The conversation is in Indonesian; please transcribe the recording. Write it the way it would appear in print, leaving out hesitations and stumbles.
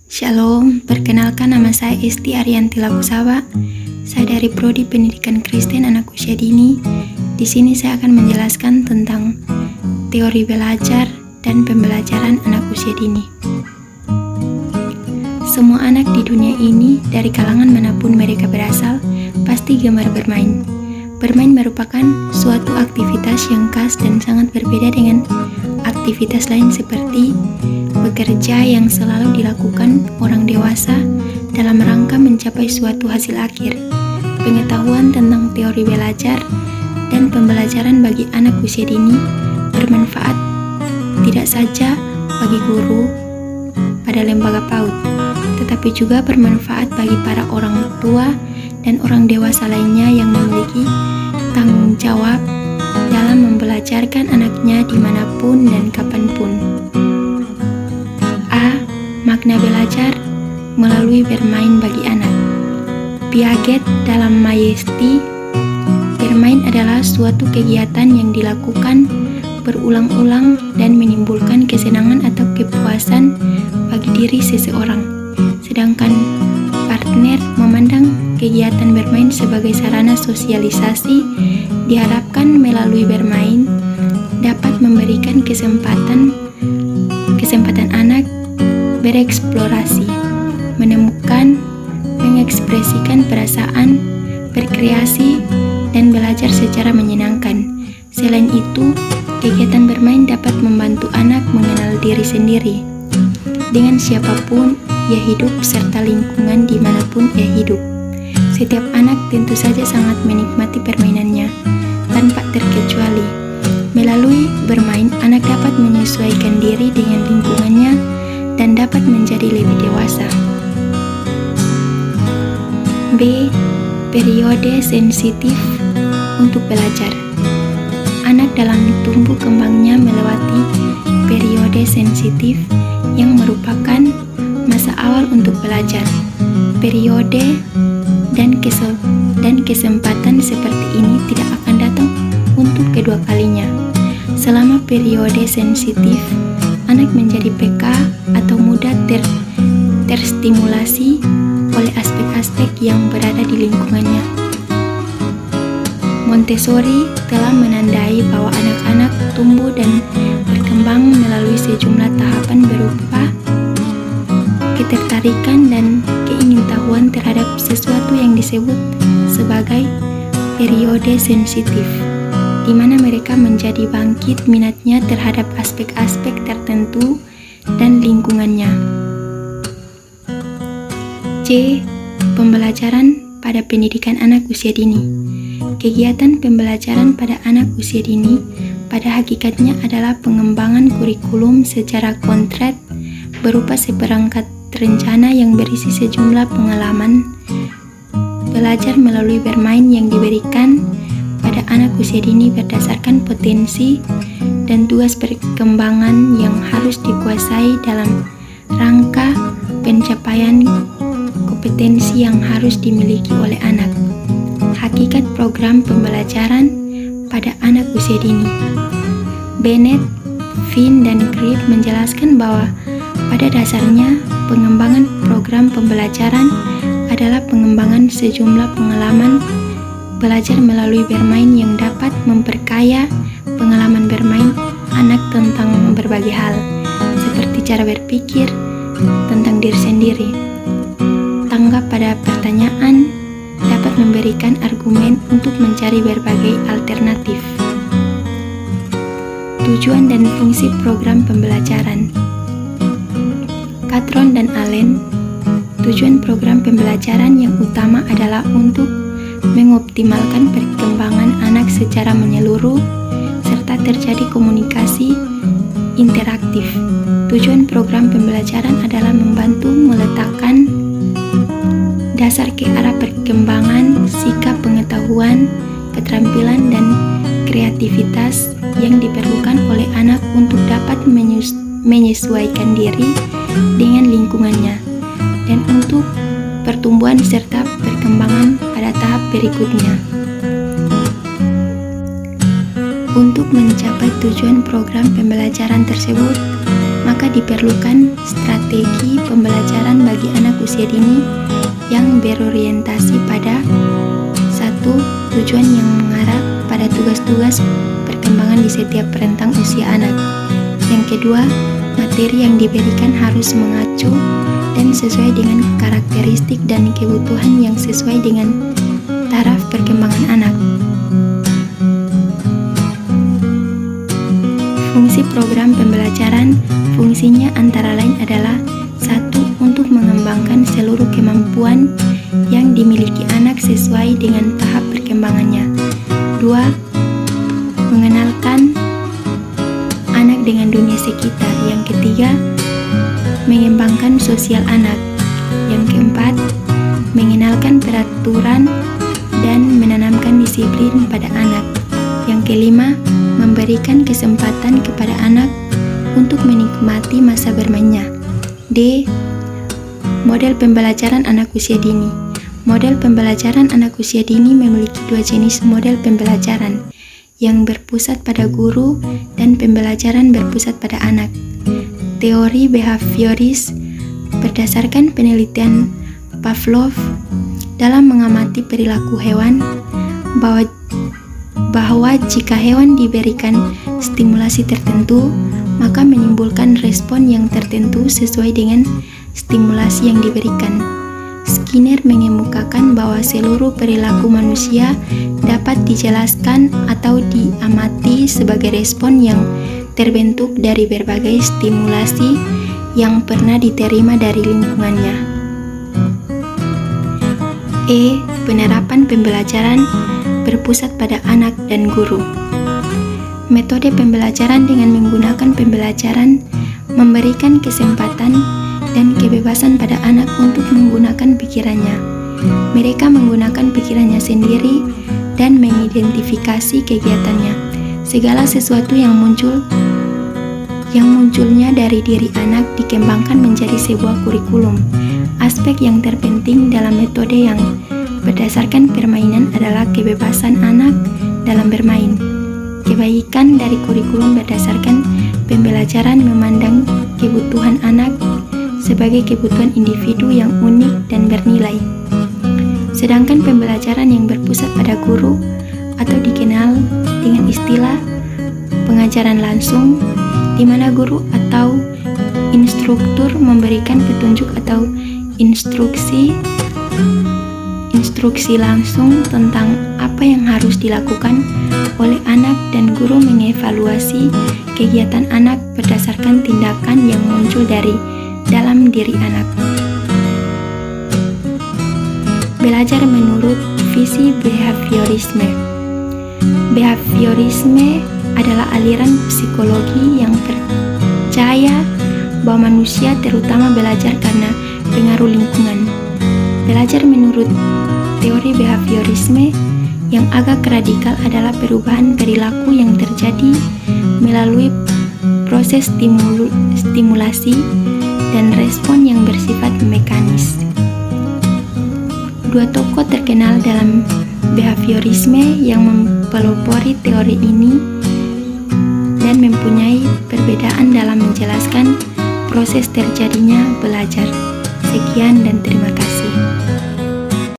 Shalom, perkenalkan nama saya Esti Arianti Lakusawa. Saya dari Prodi Pendidikan Kristen Anak Usia Dini. Di sini saya akan menjelaskan tentang teori belajar dan pembelajaran anak usia dini. Semua anak di dunia ini, dari kalangan manapun mereka berasal, pasti gemar bermain. Bermain merupakan suatu aktivitas yang khas dan sangat berbeda dengan aktivitas lain seperti bekerja yang selalu dilakukan orang dewasa dalam rangka mencapai suatu hasil akhir. Pengetahuan tentang teori belajar dan pembelajaran bagi anak usia dini bermanfaat tidak saja bagi guru pada lembaga PAUD, tetapi juga bermanfaat bagi para orang tua dan orang dewasa lainnya yang memiliki tanggung jawab dalam membelajarkan anaknya dimanapun dan kapanpun. A. Makna belajar melalui bermain bagi anak. Piaget dalam Majesty, bermain adalah suatu kegiatan yang dilakukan berulang-ulang dan menimbulkan kesenangan atau kepuasan bagi diri seseorang. Sedangkan partner memandang kegiatan bermain sebagai sarana sosialisasi, diharapkan melalui bermain dapat memberikan kesempatan anak bereksplorasi, menemukan, mengekspresikan perasaan, berkreasi, dan belajar secara menyenangkan. Selain itu, kegiatan bermain dapat membantu anak mengenal diri sendiri dengan siapapun ia hidup serta lingkungan dimanapun ia hidup. Setiap anak tentu saja sangat menikmati permainannya, tanpa terkecuali. Melalui bermain, anak dapat menyesuaikan diri dengan lingkungannya dan dapat menjadi lebih dewasa. B. Periode sensitif untuk belajar. Anak dalam tumbuh kembangnya melewati periode sensitif yang merupakan masa awal untuk belajar. Periode dan kesempatan seperti ini tidak akan datang untuk kedua kalinya. Selama periode sensitif, anak menjadi peka atau mudah terstimulasi oleh aspek-aspek yang berada di lingkungannya. Montessori telah menandai bahwa anak-anak tumbuh dan berkembang melalui sejumlah tahapan berupa ketertarikan dan keingintahuan terhadap sesuatu yang disebut sebagai periode sensitif, di mana mereka menjadi bangkit minatnya terhadap aspek-aspek tertentu dan lingkungannya. C. Pembelajaran pada pendidikan anak usia dini. Kegiatan pembelajaran pada anak usia dini pada hakikatnya adalah pengembangan kurikulum secara konkret berupa seperangkat rencana yang berisi sejumlah pengalaman belajar melalui bermain yang diberikan pada anak usia dini berdasarkan potensi dan tugas perkembangan yang harus dikuasai dalam rangka pencapaian kompetensi yang harus dimiliki oleh anak. Hakikat program pembelajaran pada anak usia dini. Bennett, Finn, dan Creed menjelaskan bahwa pada dasarnya pengembangan program pembelajaran adalah pengembangan sejumlah pengalaman belajar melalui bermain yang dapat memperkaya pengalaman bermain anak tentang berbagai hal, seperti cara berpikir tentang diri sendiri, tanggap pada pertanyaan, dapat memberikan argumen untuk mencari berbagai alternatif. Tujuan dan fungsi program pembelajaran. Catron dan Allen, tujuan program pembelajaran yang utama adalah untuk mengoptimalkan perkembangan anak secara menyeluruh serta terjadi komunikasi interaktif. Tujuan program pembelajaran adalah membantu meletakkan dasar ke arah perkembangan sikap pengetahuan, keterampilan, dan kreativitas yang diperlukan oleh anak untuk dapat menyesuaikan diri dengan lingkungannya dan untuk pertumbuhan serta perkembangan pada tahap berikutnya. Untuk mencapai tujuan program pembelajaran tersebut, maka maka diperlukan strategi pembelajaran bagi anak usia dini yang berorientasi pada satu, tujuan yang mengarah pada tugas-tugas perkembangan di setiap rentang usia anak. Yang kedua, materi yang diberikan harus mengacu dan sesuai dengan karakteristik dan kebutuhan yang sesuai dengan taraf perkembangan anak. Fungsi program pembelajaran, fungsinya antara lain adalah 1. Untuk mengembangkan seluruh kemampuan yang dimiliki anak sesuai dengan tahap perkembangannya. 2. Mengenalkan anak dengan dunia sekitar. Yang ketiga, mengembangkan sosial anak. Yang keempat, mengenalkan peraturan dan menanamkan disiplin pada anak. Yang kelima, memberikan kesempatan kepada anak untuk menikmati masa bermainnya. D. Model pembelajaran anak usia dini. Model pembelajaran anak usia dini memiliki dua jenis model pembelajaran, yang berpusat pada guru dan pembelajaran berpusat pada anak. Teori behavioris berdasarkan penelitian Pavlov dalam mengamati perilaku hewan bahwa jika hewan diberikan stimulasi tertentu, maka menimbulkan respon yang tertentu sesuai dengan stimulasi yang diberikan. Skinner mengemukakan bahwa seluruh perilaku manusia dapat dijelaskan atau diamati sebagai respon yang terbentuk dari berbagai stimulasi yang pernah diterima dari lingkungannya. E. Penerapan pembelajaran berpusat pada anak dan guru. Metode pembelajaran dengan menggunakan pembelajaran memberikan kesempatan dan kebebasan pada anak untuk menggunakan pikirannya. Mereka menggunakan pikirannya sendiri dan mengidentifikasi kegiatannya. Segala sesuatu yang munculnya dari diri anak dikembangkan menjadi sebuah kurikulum. Aspek yang terpenting dalam metode yang berdasarkan permainan adalah kebebasan anak dalam bermain. Kebaikan dari kurikulum berdasarkan pembelajaran memandang kebutuhan anak sebagai kebutuhan individu yang unik dan bernilai. Sedangkan pembelajaran yang berpusat pada guru atau dikenal dengan istilah pengajaran langsung, di mana guru atau instruktur memberikan petunjuk atau instruksi langsung tentang apa yang harus dilakukan oleh anak, dan guru mengevaluasi kegiatan anak berdasarkan tindakan yang muncul dari dalam diri anak. Belajar menurut visi behaviorisme. Behaviorisme adalah aliran psikologi yang percaya bahwa manusia terutama belajar karena pengaruh lingkungan. Belajar menurut teori behaviorisme yang agak radikal adalah perubahan perilaku yang terjadi melalui proses stimulasi dan respon yang bersifat mekanis. Dua tokoh terkenal dalam behaviorisme yang mempelopori teori ini dan mempunyai perbedaan dalam menjelaskan proses terjadinya belajar. Sekian dan terima kasih.